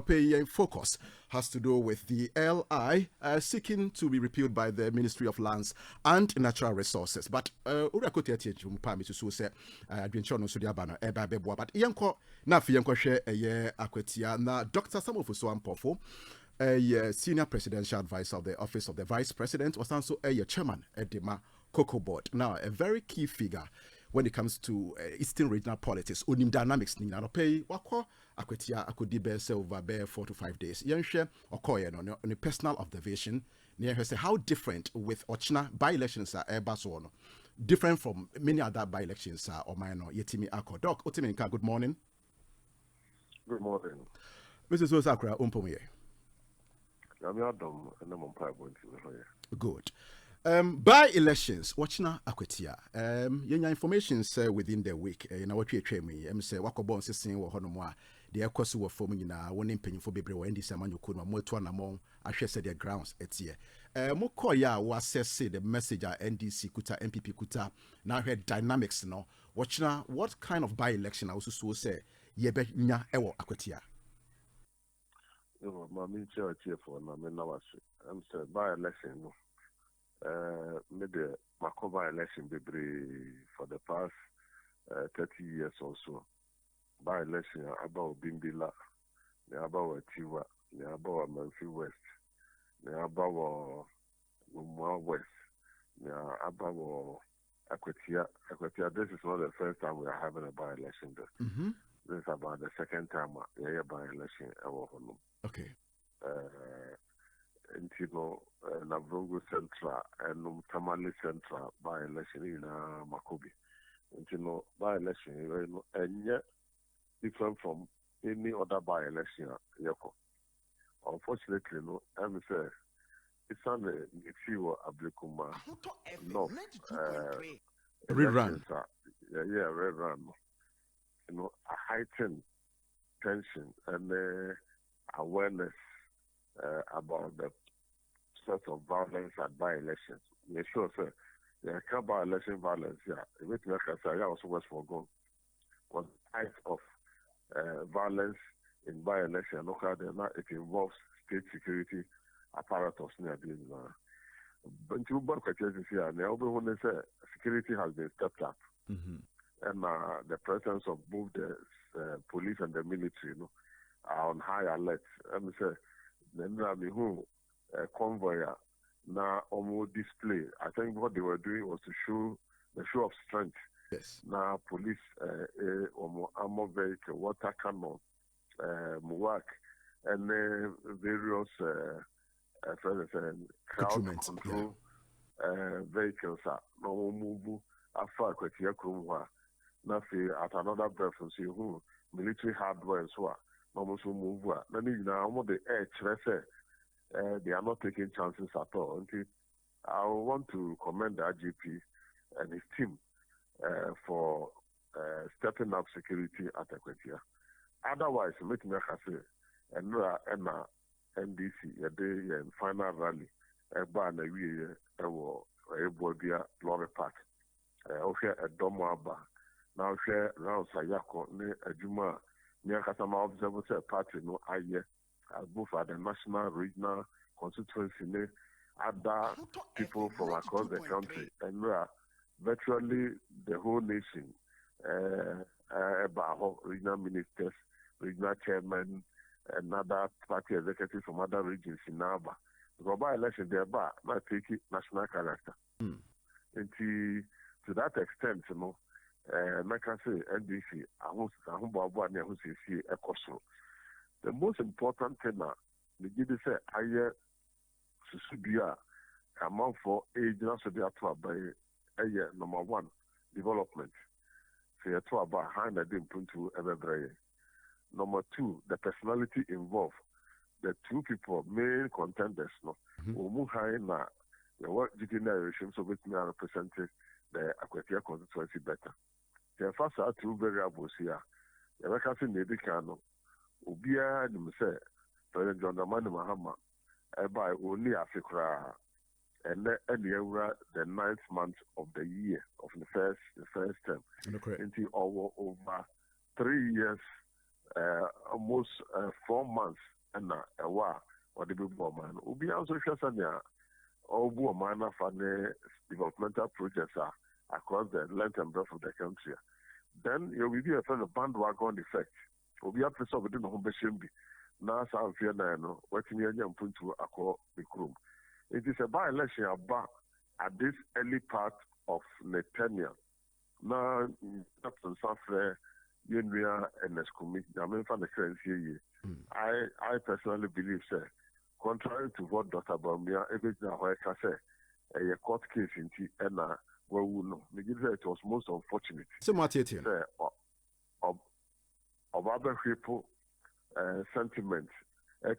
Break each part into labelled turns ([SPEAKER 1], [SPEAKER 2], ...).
[SPEAKER 1] NOPA focus has to do with the LI seeking to be repealed by the Ministry of Lands and Natural Resources. But Akwatia Jumpa Mr. Suse Adventure so diabana eba beboa. But yanko na fi yanko hwe Akwatia na Dr. Samuel Fuso a senior presidential advisor of the Office of the Vice President, was also a chairman at the Cocoa Board. Now, a very key figure when it comes to Eastern regional politics. Unim dynamics ni na pay wako Akwatia akodi be say over 4 to 5 days. Yenhwe okoye no on a personal observation. Near say how different with Ochina by-elections are Ebaso no. Different from many other by-elections are or minor yetimi ako. Doc, Otiminka, good morning.
[SPEAKER 2] Good morning.
[SPEAKER 1] Mrs. Osakra Umpomiye. Good. By-elections, watching Akwatia. Your information within the week. You know what you train me. Say Wakobon saying what Honomoa. The Ekosu were forming in a one impending for baby or NDC man you could more to an among I shall say their grounds it's here. Mokoya was say the message at NDC Kuta NPP Kuta now heard dynamics no. Watching what kind of by-election I also so say yebe nya ewo Akwatia.
[SPEAKER 2] My main church here for Naminawasi. I'm saying by-election no. Maybe my by-election be for the past 30 years or so. By-election about Bimbila, about Tiwa, about Memphis West, about Umwa West, about Akwatia. Akwatia, this is not the first time we are having a by-election there. This is about the second time we have by-election.
[SPEAKER 1] Okay.
[SPEAKER 2] Intino Navrongo Central and Tamale Central by-election in Makobi. Intino by-election and yet different from any other by-election. Unfortunately, no, I'm saying it's on the few Ablikuma. No,
[SPEAKER 1] rerun.
[SPEAKER 2] Yeah, rerun. You know, a heightened tension and awareness about the sort of violence at by-elections. Make sure, sir, there can by-election violence. Yeah, it makes us say, I also was forgone. Was height of violence in by-election. Look how it involves state security apparatus near this. But you both can see, and everyone say security has been stepped up, and the presence of both the police and the military, are on high alert. Let me say, the convoy now almost display. I think what they were doing was to show the show of strength.
[SPEAKER 1] Yes.
[SPEAKER 2] Now police, armor vehicle, water cannon, MUAC, and various crowd control vehicles are no move after Akwatia Krumwa. Now at another breath and see who military hardware and so on. Almost move. Then now the edge, they are not taking chances at all. I want to commend the IGP and his team for stepping up security at Akwatia. Otherwise, make me say, and NDC, a final rally, a ban a Bodia Glory Park, okay, a Domoaba, now share round Sayako, a Juma, near Kasama Observatory Party, no Aye, both at the national, regional, constituency, other people from across the country, and we are virtually the whole nation, about regional ministers, regional chairmen, and other party executives from other regions in Naba. Because by election, they're back, not taking national character. And to that extent, I can say NDC, the most important thing now, the GD say, I Susubia, amount for age, by number one, development. So you're talking about how they didn't put to every. Number two, the personality involved. The two people, main contenders, Umuhaina, the work generation, so with me represented the Akwatia constituency better. The first are two variables here. The vacancy Nedicano, Ubia, say, President John Dramani Mahama, by only Africa, and the 9th month of the year of the first term. Until over 3 years almost 4 months and a while or the big woman will be also Shasanya or woman for the developmental projects across the length and breadth of the country. Then you will be a kind of bandwagon effect. Will be up to some within the home be now some fear no working here and put to a call the room. It is a by-election about at this early part of the tenure. Now, Captain Safre, Yunia, and Escumi, I mean, for the currency, I personally believe, sir, contrary to what Dr. Bamia, everything I say, a court case in T and well, no, it was most unfortunate.
[SPEAKER 1] So much it
[SPEAKER 2] of other people sentiment, a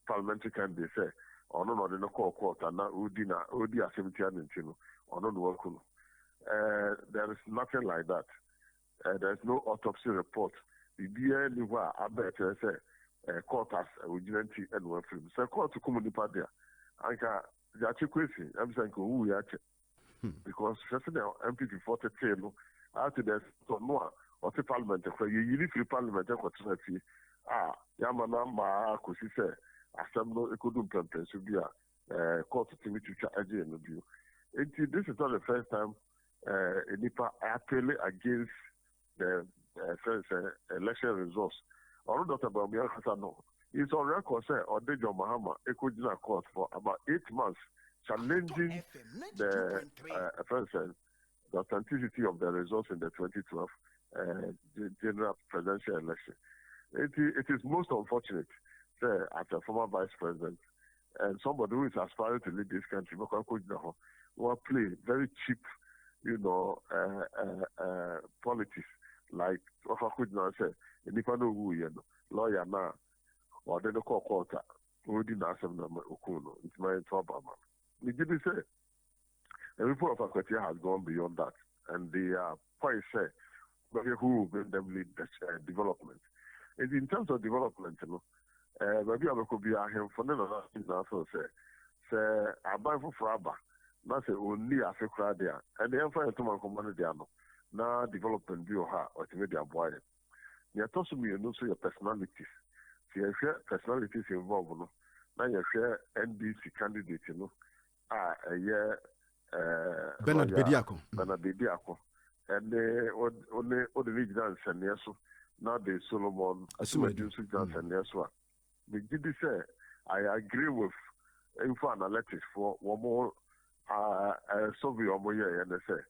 [SPEAKER 2] parliamentary candidate say, or no, the call court, and now Udi Assembly and or no work. There is nothing like that. There is no autopsy report. The BNU, I bet say, court has vigilante and one film. So, court to community party. I can, the actual question, I'm saying, who we are. Because now NPP 40 table after there's no or the parliament where you free parliament yamana ma kusi say assembly couldn't to be a court to which again view. This is not the first time NIPA appeal against the election results. Or not about me, it's on record say or Dejo Mahama Ekojina court for about 8 months. Challenging the authenticity of the results in the 2012 general presidential election. It is most unfortunate as a former vice president and somebody who is aspiring to lead this country will play very cheap, politics like Akwatia said, and if I know who you know, lawyer now, or then the court, who didn't ask them, it's my trouble. We didn't say the report of Akwatia has gone beyond that, and the point say, but who will bring them lead the development. And in terms of development, maybe I could be a him for none of that. Also say, I buy for Fraba, not say only a crowd there, and the empire to my community. Now development view her or to media boy. You are also me and also your personalities. So you share personalities involved. Now you share NDC candidate,
[SPEAKER 1] Bernard Bediako.
[SPEAKER 2] And only the regional and yes, now the Solomon and yes. We did say I agree with info analytics for one more survey or more year, and they say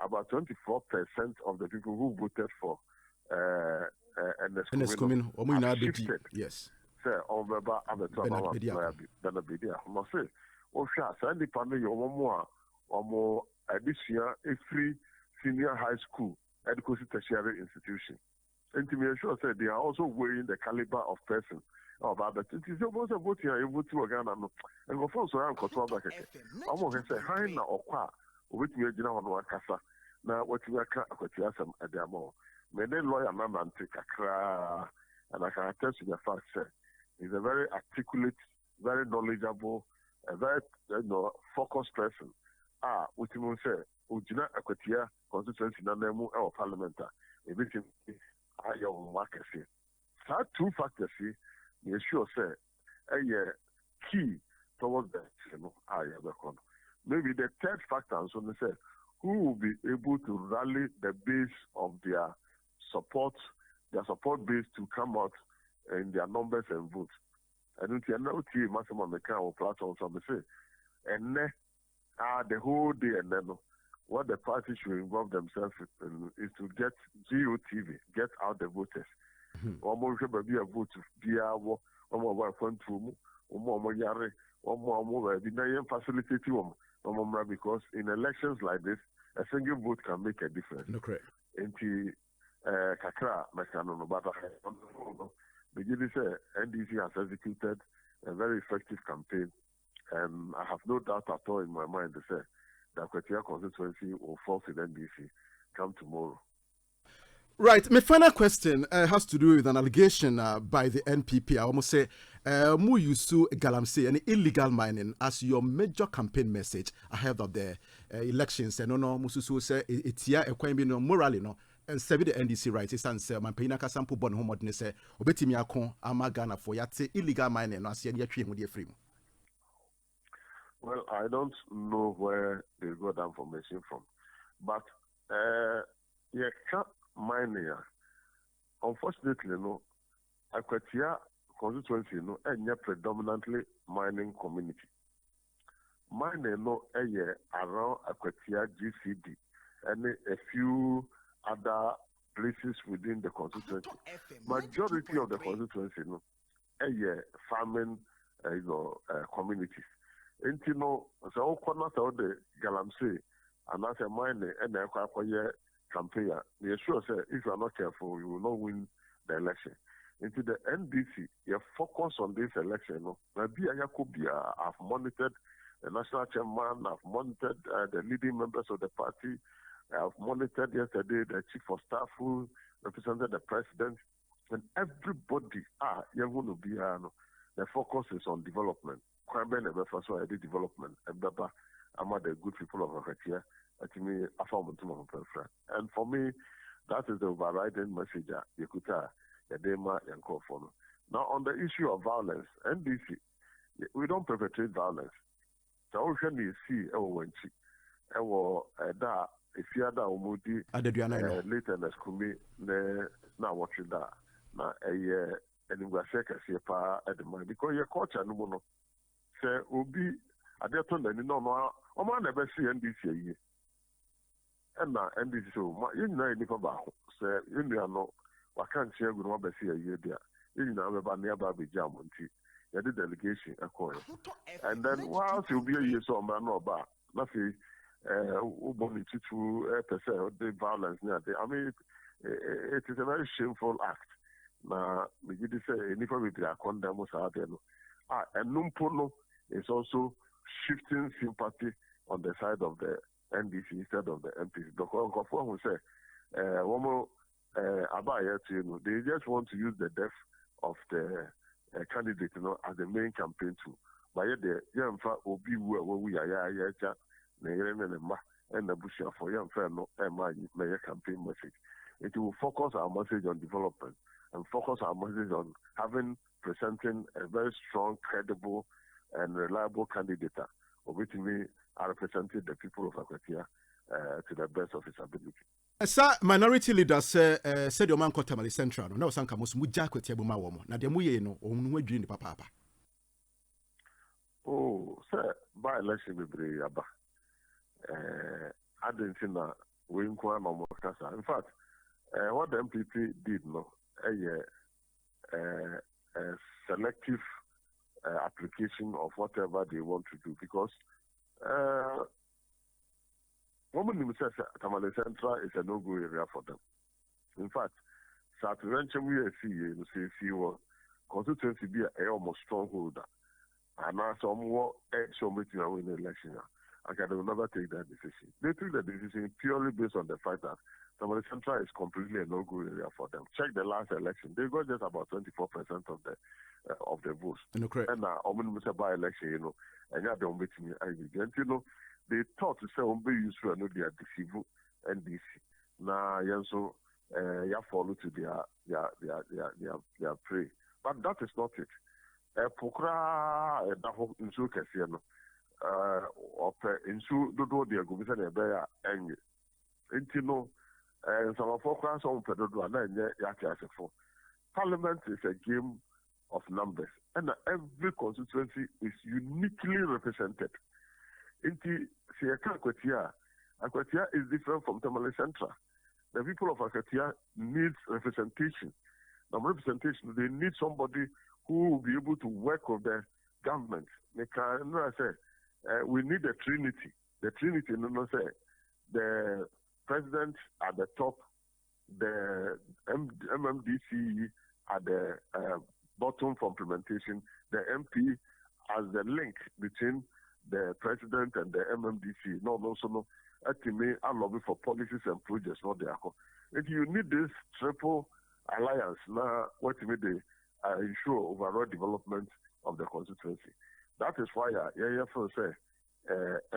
[SPEAKER 2] about 24% of the people who voted for NSC shifted.
[SPEAKER 1] Yes.
[SPEAKER 2] Say over about Bernard Bediako. Say, oh, Sandy Pano, your more this year, a free senior high school education tertiary institution. And to be sure, said they are also weighing the caliber of person. Oh, but it is almost a vote here, able to again and go for so I'm control back again. I'm going to say, hi now or qua, with me, you know, on one casa. Now, what you are some at the more. My name lawyer, man, take a cry, and I can attest to the fact, sir. He's a very articulate, very knowledgeable, a very focused person. Which you say, Ujina Akwatia, Constituency, Nanemu, or Parliamentar, everything are your market. So, 2 factors, you sure say, key towards that, maybe the third factor, so they say, who will be able to rally the base of their support base to come out in their numbers and votes. And until now, maximum account or platform, so they say, and the whole day and then what the party should involve themselves in is to get GOTV, get out the voters. Almost be a vote to be our one fund to more yare, or more facilitate you because in elections like this, a single vote can make a difference.
[SPEAKER 1] No, correct.
[SPEAKER 2] Kakra, but the NDC has executed a very effective campaign. And I have no doubt at all in my mind to say that Akwatia Constituency will fall to the NDC come tomorrow.
[SPEAKER 1] Right. My final question has to do with an allegation by the NPP. I almost say, mu yusu galamsey and illegal mining as your major campaign message ahead of the elections. And no, mususu say it's here a quite no morally no sebi the NDC right is answer man payina ka sample bon ho modne say obetimi akon ama Ghana for yate illegal mining no ase ne atwe mu de free mu.
[SPEAKER 2] Well, I don't know where they got that information from, but yeah, mining. Unfortunately, no, Akwatia constituency no, and predominantly mining community. Mining no, around Akwatia GCD, and a few other places within the constituency. Majority of the constituency no, farming, communities. And you know, so corner of the Galamsey, and as a mine and a campaign, we are sure say if you are not careful, you will not win the election. Into the NDC, you focus on this election. No, maybe I've monitored the national chairman, I've monitored the leading members of the party, I've monitored yesterday the chief of staff who represented the president, and everybody you're going to be the focus is on development. Development and I'm the good people of Akwatia. And for me, that is the overriding message. Now, on the issue of violence, NDC, we don't perpetrate violence. So, we see if you are Umudi, later in the school, now what you da, now a at the mind because your culture no say obi adeton na ni no o ma na be see NDC yi and na NDC so ma yin na ni fa ba say yin ya no wa kan che gu no be see yi dia yin na be ba na ba be jam nti ya the delegation akọ and then whilst you be yi so ma no ba na fi uboni titu person the violence near I mean it is a very shameful act na me did say any for we are condemn us out there no and Numpono is also shifting sympathy on the side of the NDC instead of the MPs. Because who say, they just want to use the death of the candidate, as the main campaign tool. But yet, the young obi we are and the bush for young no campaign message. It will focus our message on development and focus our message on presenting a very strong, credible, and reliable candidate, of which we are representing the people of Akwatia to the best of his ability.
[SPEAKER 1] Sir, minority leaders said your man Kotamali Central. No, Sanka Muja Akwatia Buma Womo. Na demuye no, onwe dream papa.
[SPEAKER 2] Oh, sir, by election be aba. I didn't see na we inquire no kasa. In fact, what the NPP did no, selective application of whatever they want to do because woman says Tamale Central is a no-go area for them. In fact, South Venture we see constituency be a almost strongholder. And now some more show meeting and win the election. I will never take that decision. They took the decision purely based on the fact that Tamale Central is completely a no-go area for them. Check the last election; they got just about 24% of the votes. And now, by election, and you don't make me they thought to say be useful and they are deceivable NDC. Now, so you follow to their prey, but that is not it. Pokra insu kesiye no insu dodo de agumisa na ebe ya enye nti no some pokra some pedodo na enye ya tiasefo. Parliament is a game of numbers and every constituency is uniquely represented. Nti Akwatia is different from Tamale Central. The people of Akwatia need representation. Now representation, they need somebody who will be able to work with the government. We need a trinity. The trinity, the president at the top, the MMDC at the bottom for implementation, the MP as the link between the president and the MMDC. I lobby for policies and projects, not the ACO. If you need this triple alliance, now what you need ensure overall development of the constituency. That is why I feel say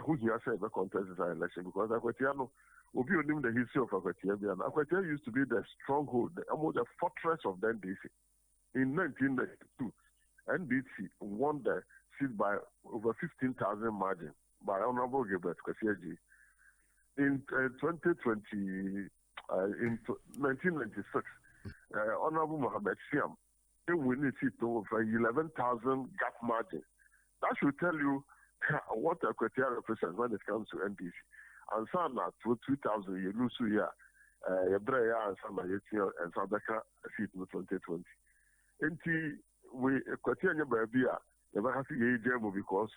[SPEAKER 2] who here say the contest is an election because Akwatiano Obi onim the history of Akwatia. Akwatia used to be the stronghold, almost the fortress of the NDC. In 1992, NDC won the seat by over 15,000 margin by Honorable Gilbert Kwesiaji. In 2020, in 1996, Honorable Mohammed Siam winning seat over 11,000 gap margin. That should tell you what Akwatia represents when it comes to NDC. And so now, 2000, you lose here. Yebreya and some and Sabeka seat in 2020. And we Akwatia Nyababia never has to get because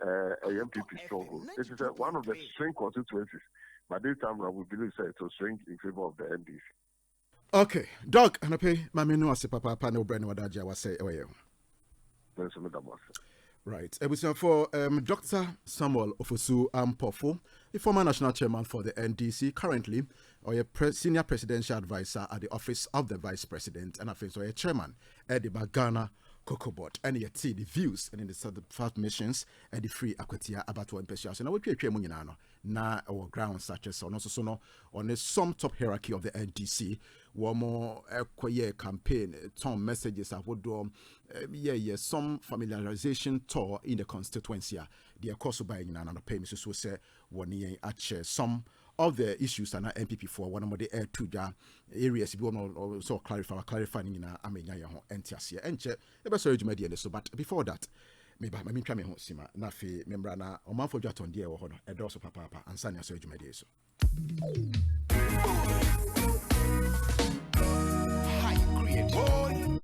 [SPEAKER 2] a NPP stronghold. It is one of the swing constituencies. But this time around, we believe it will swing in favor of the NDC.
[SPEAKER 1] Okay, Doc, and I pay my menu as a papa panel brand what I was say. Right. It was for Dr. Samuel Ofosu Ampofo, the former national chairman for the NDC, currently or a senior presidential advisor at the office of the vice president, and I think so a chairman at the Bagana Kokobot, and yet see the views and in the Southern First Missions and the free Akwatia about one person. So now we pay na our ground such as on some top hierarchy of the NDC. One more campaign, some messages I would do, some familiarization tour in the constituency. The course of buying another payment, so say one year at some of the issues and NPP for one of the air to the areas you want also clarifying in a mean NTS and check the surge media. So, but before that, maybe I mean, coming home, Sima, Nafi, Membrana, or Manfo Jaton, dear, or a dorsal papa, and Sanya surge media. High create.